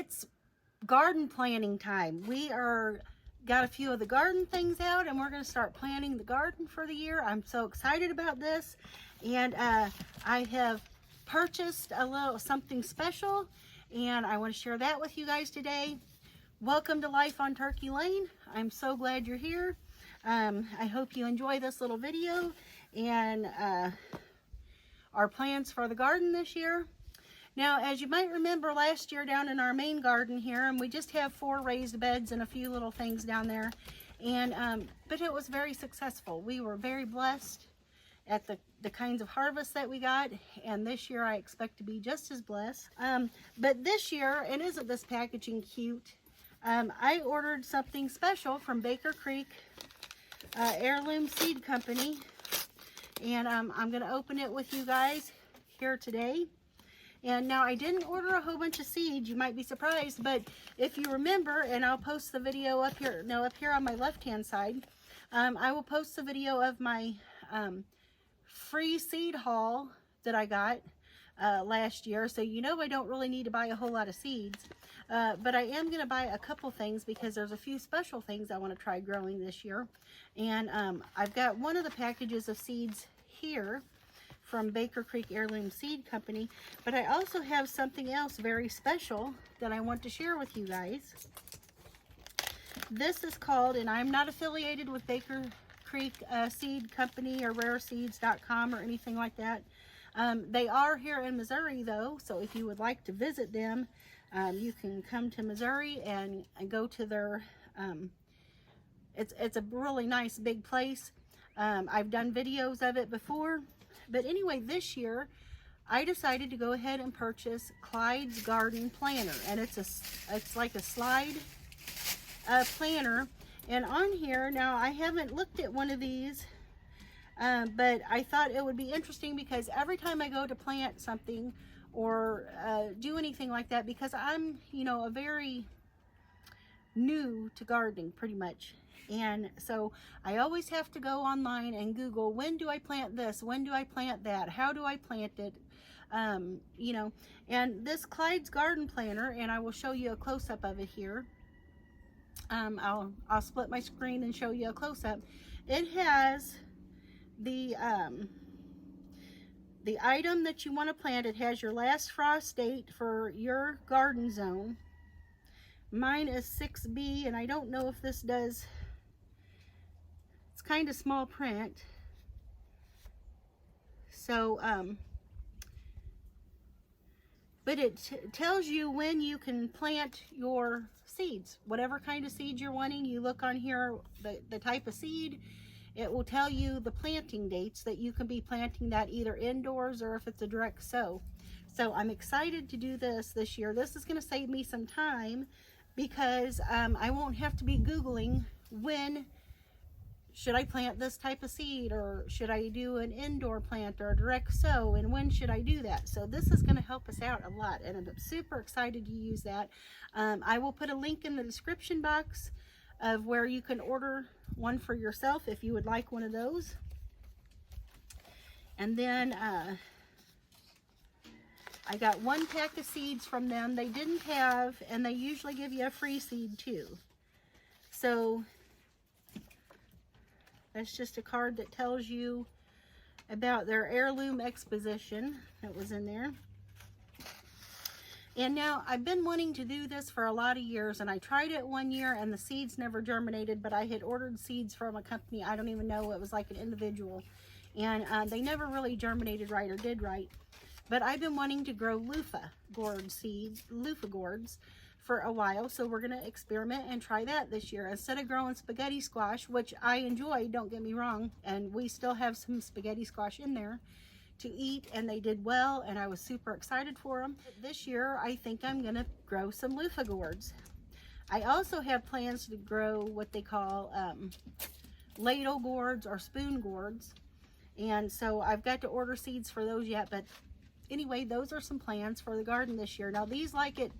it's garden planting time. We are got a few of the garden things out, and we're going to start planting the garden for the year. I'm so excited about this, and I have purchased a little something special, and I want to share that with you guys today. Welcome to Life on Turkey Lane. I'm so glad you're here. I hope you enjoy this little video and our plans for the garden this year. Now, as you might remember, last year down in our main garden here, and we just have 4 raised beds and a few little things down there, and but it was very successful. We were very blessed at the kinds of harvest that we got, and this year I expect to be just as blessed. But this year, and isn't this packaging cute? I ordered something special from Baker Creek Heirloom Seed Company, and I'm going to open it with you guys here today. And now, I didn't order a whole bunch of seeds. You might be surprised, but if you remember, and I'll post the video up here, no, up here on my left hand side, I will post the video of my free seed haul that I got last year. So you know I don't really need to buy a whole lot of seeds, but I am going to buy a couple things because there's a few special things I want to try growing this year. And I've got one of the packages of seeds here from Baker Creek Heirloom Seed Company, but I also have something else very special that I want to share with you guys. This is called, and I'm not affiliated with Baker Creek Seed Company or rareseeds.com or anything like that. They are here in Missouri though, so if you would like to visit them, you can come to Missouri and go to their, it's a really nice big place. I've done videos of it before. But anyway, this year I decided to go ahead and purchase Clyde's Garden Planner, and it's like a slide planner. And on here, now I haven't looked at one of these, but I thought it would be interesting because every time I go to plant something or do anything like that, because I'm, you know, a very new to gardening pretty much. And so I always have to go online and Google, when do I plant this? When do I plant that? How do I plant it? You know, and this Clyde's Garden Planner, and I will show you a close-up of it here. I'll split my screen and show you a close-up. It has the item that you want to plant. It has your last frost date for your garden zone. Mine is 6B, and I don't know if this does. It's kind of small print, so but it tells you when you can plant your seeds, whatever kind of seed you're wanting. You look on here, the type of seed, it will tell you the planting dates that you can be planting that either indoors or if it's a direct sow. So I'm excited to do this year. This is going to save me some time because I won't have to be Googling when should I plant this type of seed, or should I do an indoor plant or a direct sow, and when should I do that? So this is going to help us out a lot, and I'm super excited to use that. I will put a link in the description box of where you can order one for yourself if you would like one of those. And then I got 1 pack of seeds from them. They didn't have, and they usually give you a free seed too. So that's just a card that tells you about their heirloom exposition that was in there. And now I've been wanting to do this for a lot of years, and I tried it one year and the seeds never germinated, but I had ordered seeds from a company, I don't even know, it was like an individual, and they never really germinated right or did right. But I've been wanting to grow loofah gourd seeds, loofah gourds, for a while, so we're going to experiment and try that this year. Instead of growing spaghetti squash, which I enjoy, don't get me wrong, and we still have some spaghetti squash in there to eat, and they did well, and I was super excited for them. This year, I think I'm going to grow some loofah gourds. I also have plans to grow what they call ladle gourds or spoon gourds, and so I've got to order seeds for those yet, but anyway, those are some plans for the garden this year. Now, these like it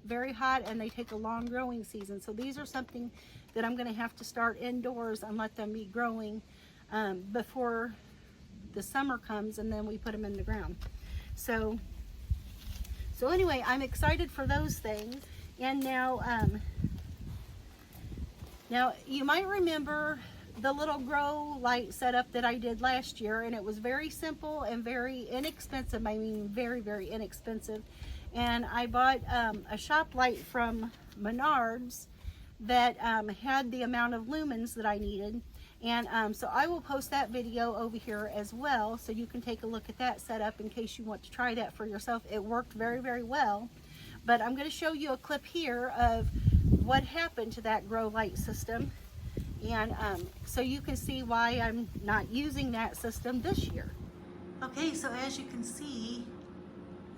very hot, and they take a long growing season, so these are something that I'm going to have to start indoors and let them be growing before the summer comes, and then we put them in the ground. So anyway, I'm excited for those things. And now you might remember the little grow light setup that I did last year, and it was very simple and very inexpensive. I mean, very, very inexpensive. And I bought a shop light from Menards that had the amount of lumens that I needed. And so I will post that video over here as well, so you can take a look at that setup in case you want to try that for yourself. It worked very, very well. But I'm going to show you a clip here of what happened to that grow light system, and so you can see why I'm not using that system this year. Okay, so as you can see,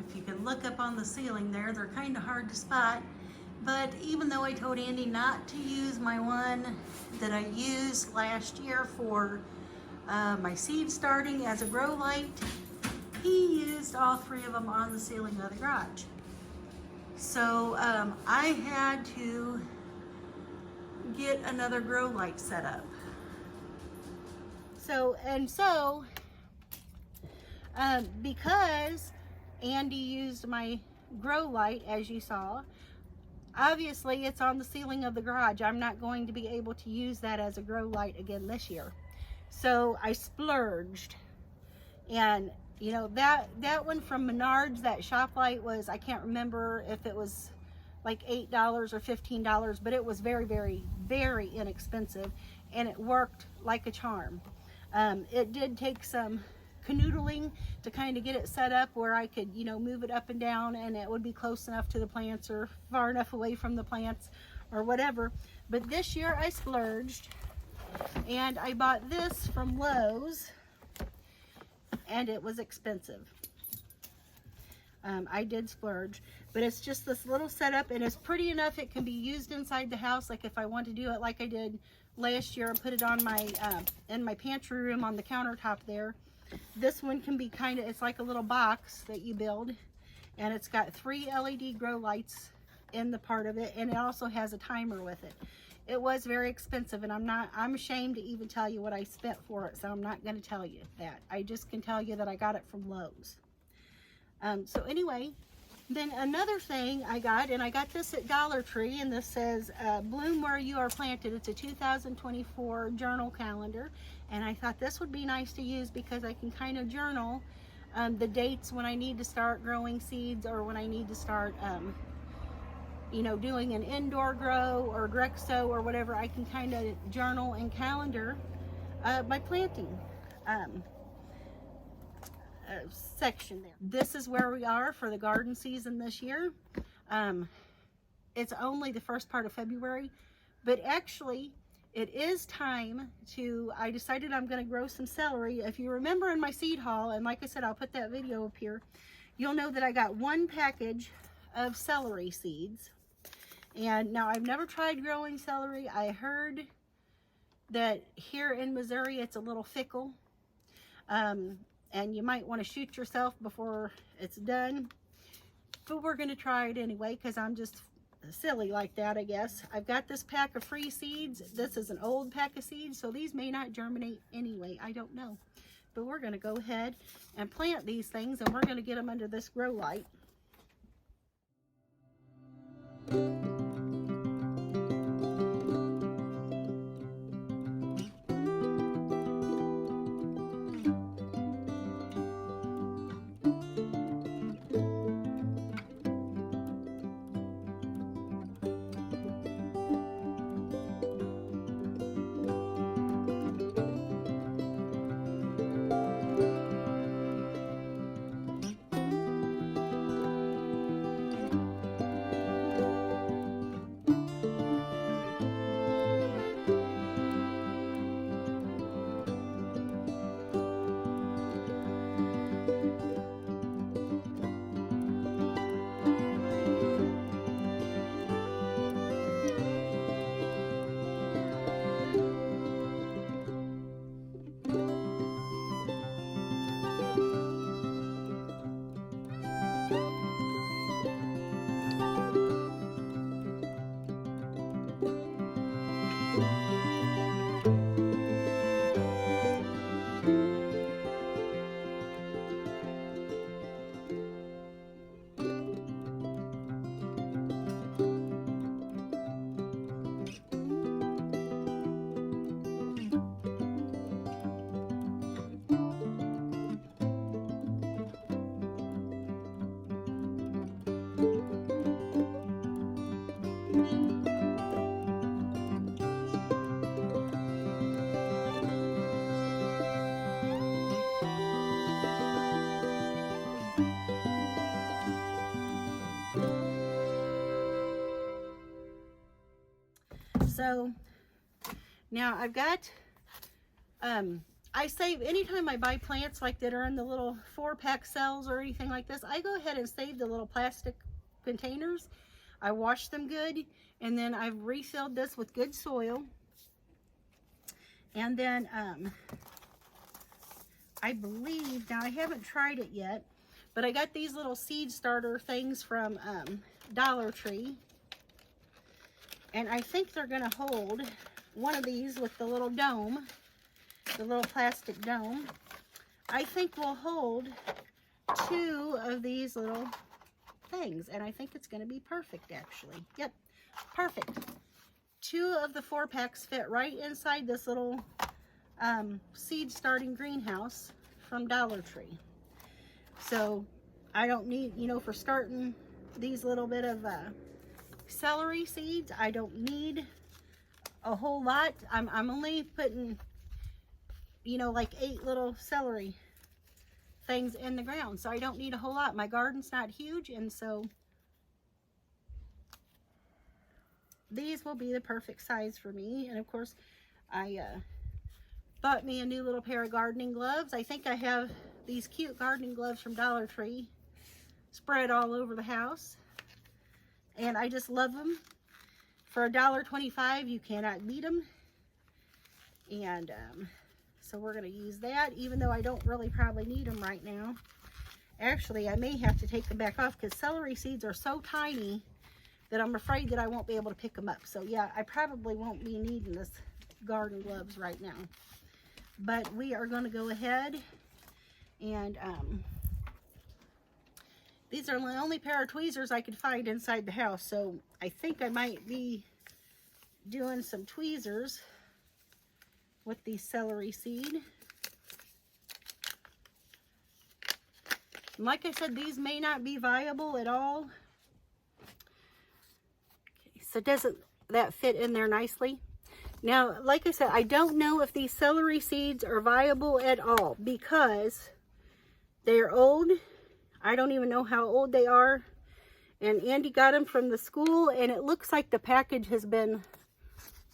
if you can look up on the ceiling there, they're kind of hard to spot. But even though I told Andy not to use my one that I used last year for my seed starting as a grow light, he used all three of them on the ceiling of the garage. So I had to get another grow light set up. So because Andy used my grow light, as you saw, obviously it's on the ceiling of the garage. I'm not going to be able to use that as a grow light again this year. So I splurged, and you know, that one from Menards, that shop light, was, I can't remember if it was like $8 or $15, but it was very, very, very inexpensive, and it worked like a charm. It did take some canoodling to kind of get it set up where I could, you know, move it up and down, and it would be close enough to the plants or far enough away from the plants or whatever. But this year I splurged, and I bought this from Lowe's, and it was expensive. I did splurge, but it's just this little setup, and it's pretty enough. It can be used inside the house, like if I want to do it like I did last year and put it on my in my pantry room on the countertop there. This one can be kind of, it's like a little box that you build, and it's got 3 LED grow lights in the part of it, and it also has a timer with it. It was very expensive, and I'm ashamed to even tell you what I spent for it, so I'm not going to tell you that. I just can tell you that I got it from Lowe's. So anyway, then another thing I got, and I got this at Dollar Tree, and this says Bloom Where You Are Planted. It's a 2024 journal calendar, and I thought this would be nice to use because I can kind of journal the dates when I need to start growing seeds, or when I need to start you know, doing an indoor grow or direct sow or whatever. I can kind of journal and calendar my planting section there. This is where we are for the garden season this year. It's only the first part of February, but actually it is time to, I decided I'm going to grow some celery. If you remember in my seed haul, and like I said, I'll put that video up here, you'll know that I got 1 package of celery seeds. And now I've never tried growing celery. I heard that here in Missouri it's a little fickle, and you might want to shoot yourself before it's done, but we're going to try it anyway because I'm just silly like that, I guess. I've got this pack of free seeds. This is an old pack of seeds, so these may not germinate anyway. I don't know, but we're going to go ahead and plant these things, and we're going to get them under this grow light. So now I've got, I save, anytime I buy plants like that are in the little 4-pack cells or anything like this, I go ahead and save the little plastic containers. I wash them good, and then I've refilled this with good soil. And then I believe, now I haven't tried it yet, but I got these little seed starter things from Dollar Tree. And I think they're gonna hold one of these with the little dome, the little plastic dome. I think we'll hold 2 of these little things, and I think it's going to be perfect, actually. Yep, perfect. 2 of the 4-packs fit right inside this little seed starting greenhouse from Dollar Tree. So I don't need, you know, for starting these little bit of celery seeds, I don't need a whole lot. I'm only putting, you know, like 8 little celery things in the ground, so I don't need a whole lot. My garden's not huge, and so these will be the perfect size for me. And of course, I bought me a new little pair of gardening gloves. I think I have these cute gardening gloves from Dollar Tree spread all over the house, and I just love them. For $1.25, you cannot beat them. And so we're going to use that, even though I don't really probably need them right now. Actually, I may have to take them back off because celery seeds are so tiny that I'm afraid that I won't be able to pick them up. So yeah, I probably won't be needing this garden gloves right now. But we are going to go ahead and these are the only pair of tweezers I could find inside the house. So I think I might be doing some tweezers with the celery seed. And like I said, these may not be viable at all. Okay, so doesn't that fit in there nicely? Now, like I said, I don't know if these celery seeds are viable at all because they're old. I don't even know how old they are. And Andy got them from the school, and it looks like the package has been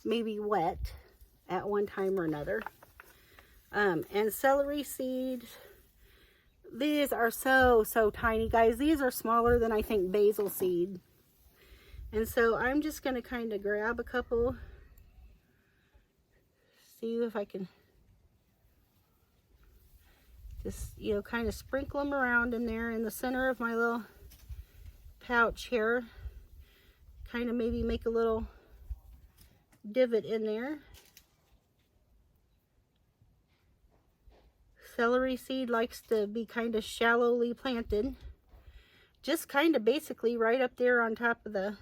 maybe wet at one time or another. And celery seeds, these are so tiny, guys. These are smaller than I think basil seed. And so I'm just going to kind of grab a couple, see if I can just, you know, kind of sprinkle them around in there in the center of my little pouch here. Kind of maybe make a little divot in there. Celery seed likes to be kind of shallowly planted. Just kind of basically right up there on top of the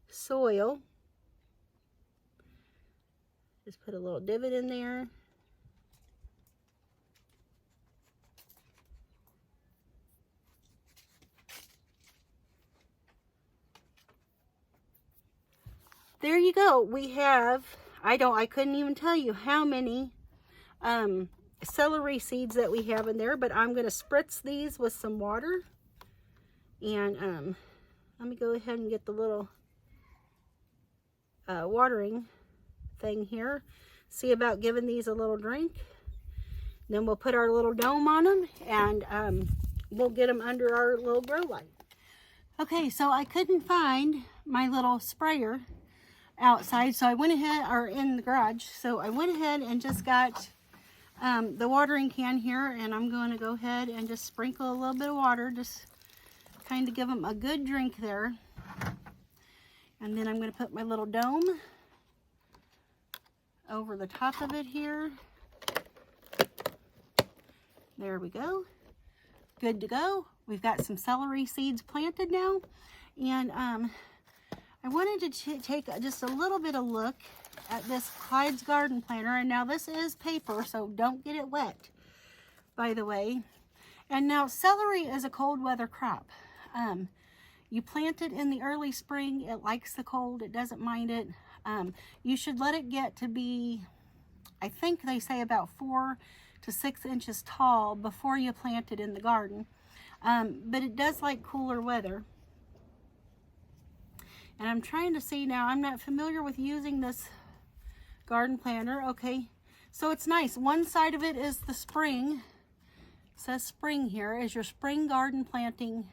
soil. Just put a little divot in there. There you go. We have, I couldn't even tell you how many celery seeds that we have in there, but I'm going to spritz these with some water. And let me go ahead and get the little watering thing here. See about giving these a little drink. Then we'll put our little dome on them, and we'll get them under our little grow light. Okay, so I couldn't find my little sprayer outside, so I went ahead, or in the garage, so I went ahead and just got the watering can here, and I'm going to go ahead and just sprinkle a little bit of water, just kind of give them a good drink there. And then I'm going to put my little dome over the top of it here. There we go. Good to go. We've got some celery seeds planted now, and I wanted to take just a little bit of look at this Clyde's Garden Planter. And now this is paper, so don't get it wet, by the way. And now celery is a cold weather crop. You plant it in the early spring. It likes the cold. It doesn't mind it. You should let it get to be, I think they say about 4 to 6 inches tall before you plant it in the garden. But it does like cooler weather. And I'm trying to see now, I'm not familiar with using this garden planter. Okay, so it's nice. One side of it is the spring. It says spring here is your spring garden planting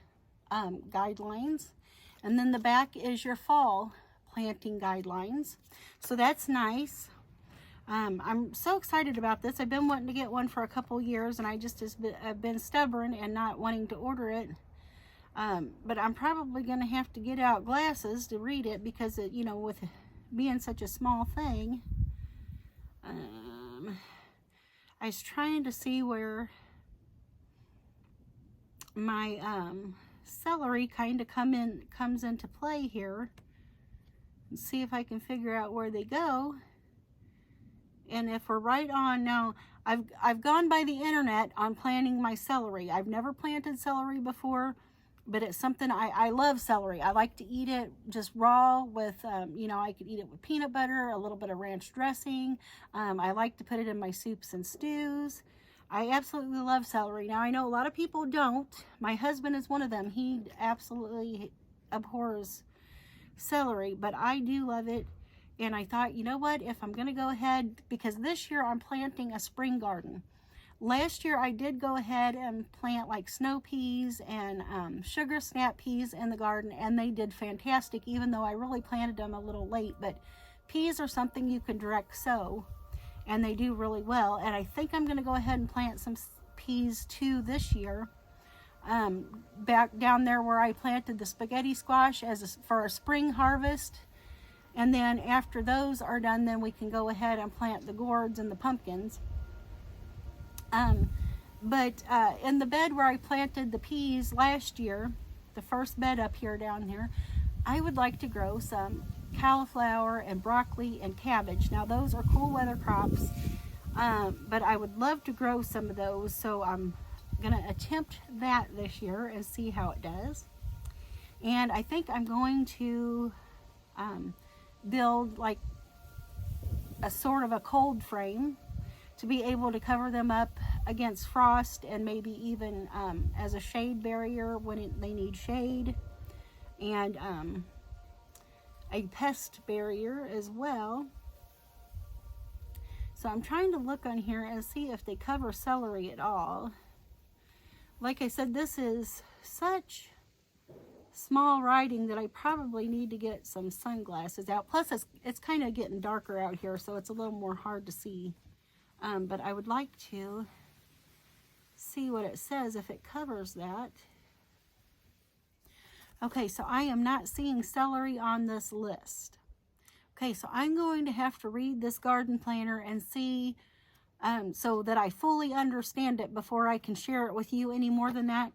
guidelines. And then the back is your fall planting guidelines. So that's nice. I'm so excited about this. I've been wanting to get one for a couple years, and I just have been stubborn and not wanting to order it. But I'm probably going to have to get out glasses to read it because, it, you know, with being such a small thing. I was trying to see where my celery kind of comes into play here, and see if I can figure out where they go. And if we're right on now, I've gone by the internet on planting my celery. I've never planted celery before, but it's something I love celery. I like to eat it just raw with, you know, I could eat it with peanut butter, a little bit of ranch dressing. I like to put it in my soups and stews. I absolutely love celery. Now, I know a lot of people don't. My husband is one of them. He absolutely abhors celery, but I do love it. And I thought, you know what, if I'm going to go ahead, because this year I'm planting a spring garden. Last year I did go ahead and plant like snow peas and sugar snap peas in the garden, and they did fantastic, even though I really planted them a little late. But peas are something you can direct sow, and they do really well. And I think I'm going to go ahead and plant some peas too this year. Back down there where I planted the spaghetti squash for a spring harvest. And then after those are done, then we can go ahead and plant the gourds and the pumpkins. But in the bed where I planted the peas last year, the first bed up here down here, I would like to grow some cauliflower and broccoli and cabbage. Now those are cool weather crops, but I would love to grow some of those. So I'm gonna attempt that this year and see how it does. And I think I'm going to build like a sort of a cold frame to be able to cover them up against frost, and maybe even as a shade barrier when they need shade, and a pest barrier as well. So I'm trying to look on here and see if they cover celery at all. Like I said, this is such small writing that I probably need to get some sunglasses out. Plus it's kind of getting darker out here, so it's a little more hard to see. But I would like to see what it says if it covers that. Okay, so I am not seeing celery on this list. Okay, so I'm going to have to read this garden planner and see so that I fully understand it before I can share it with you any more than that.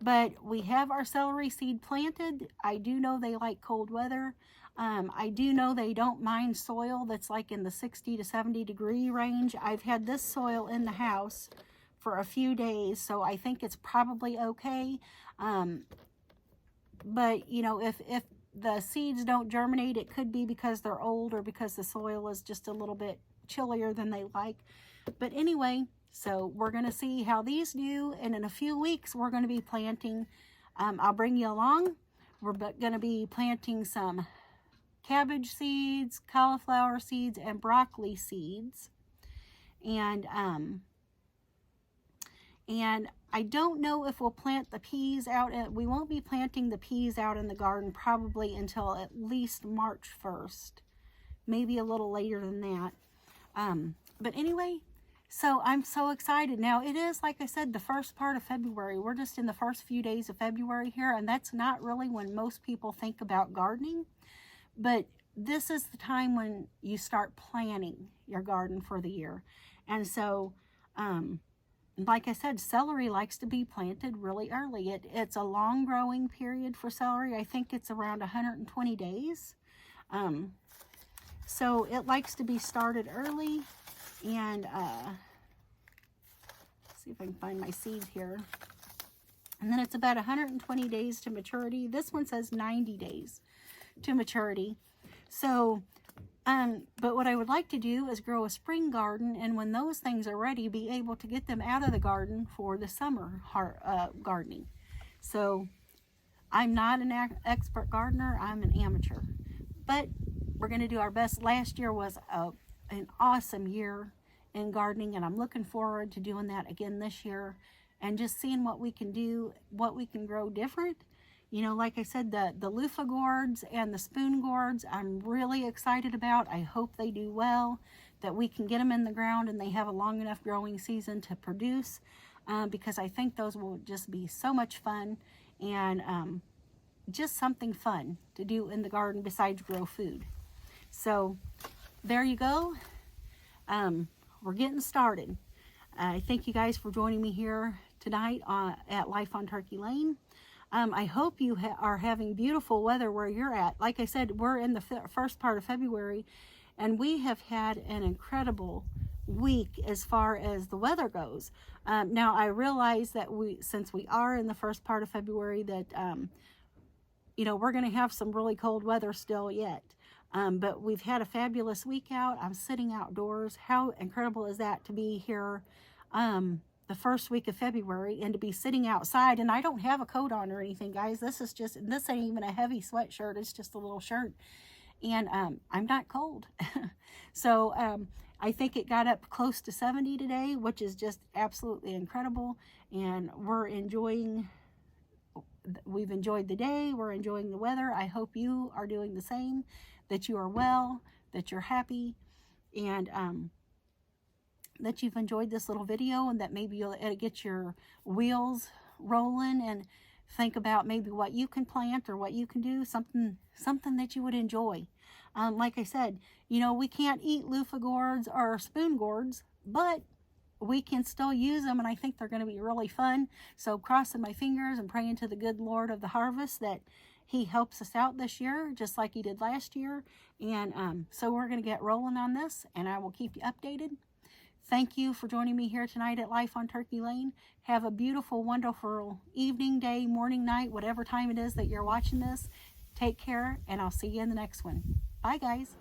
But we have our celery seed planted. I do know they like cold weather. I do know they don't mind soil that's like in the 60 to 70 degree range. I've had this soil in the house for a few days, so I think it's probably okay. But, you know, if the seeds don't germinate, it could be because they're old or because the soil is just a little bit chillier than they like. But anyway, so we're going to see how these do, and in a few weeks we're going to be planting. I'll bring you along. We're going to be planting some cabbage seeds, cauliflower seeds, and broccoli seeds. And I don't know if we'll plant the peas out. We won't be planting the peas out in the garden probably until at least March 1st. Maybe a little later than that. But anyway, so I'm so excited. Now, it is, like I said, the first part of February. We're just in the first few days of February here, and that's not really when most people think about gardening. But this is the time when you start planning your garden for the year. And so, like I said, celery likes to be planted really early. It's a long growing period for celery. I think it's around 120 days. So it likes to be started early. And see if I can find my seed here. And then it's about 120 days to maturity. This one says 90 days to maturity. So, but what I would like to do is grow a spring garden, and when those things are ready, be able to get them out of the garden for the summer gardening. So I'm not an expert gardener, I'm an amateur. But we're going to do our best. Last year was an awesome year in gardening, and I'm looking forward to doing that again this year and just seeing what we can do, what we can grow different. You know, like I said, the loofah gourds and the spoon gourds, I'm really excited about. I hope they do well, that we can get them in the ground and they have a long enough growing season to produce, because I think those will just be so much fun, and just something fun to do in the garden besides grow food. So there you go. We're getting started. I thank you guys for joining me here tonight at Life on Turkey Lane. I hope you are having beautiful weather where you're at. Like I said, we're in the first part of February, and we have had an incredible week as far as the weather goes. Now I realize that since we are in the first part of February, that you know, we're going to have some really cold weather still yet. But we've had a fabulous week out. I'm sitting outdoors. How incredible is that to be here the first week of February and to be sitting outside? And I don't have a coat on or anything, guys. This ain't even a heavy sweatshirt. It's just a little shirt. And I'm not cold. So I think it got up close to 70 today, which is just absolutely incredible. And we've enjoyed the day. We're enjoying the weather. I hope you are doing the same, that you are well, that you're happy, and that you've enjoyed this little video, and that maybe you'll get your wheels rolling and think about maybe what you can plant or what you can do, something that you would enjoy. Like I said, you know, we can't eat loofah gourds or spoon gourds, but we can still use them, and I think they're going to be really fun. So crossing my fingers and praying to the good Lord of the harvest that he helps us out this year, just like he did last year. And so we're going to get rolling on this, and I will keep you updated. Thank you for joining me here tonight at Life on Turkey Lane. Have a beautiful, wonderful evening, day, morning, night, whatever time it is that you're watching this. Take care, and I'll see you in the next one. Bye, guys.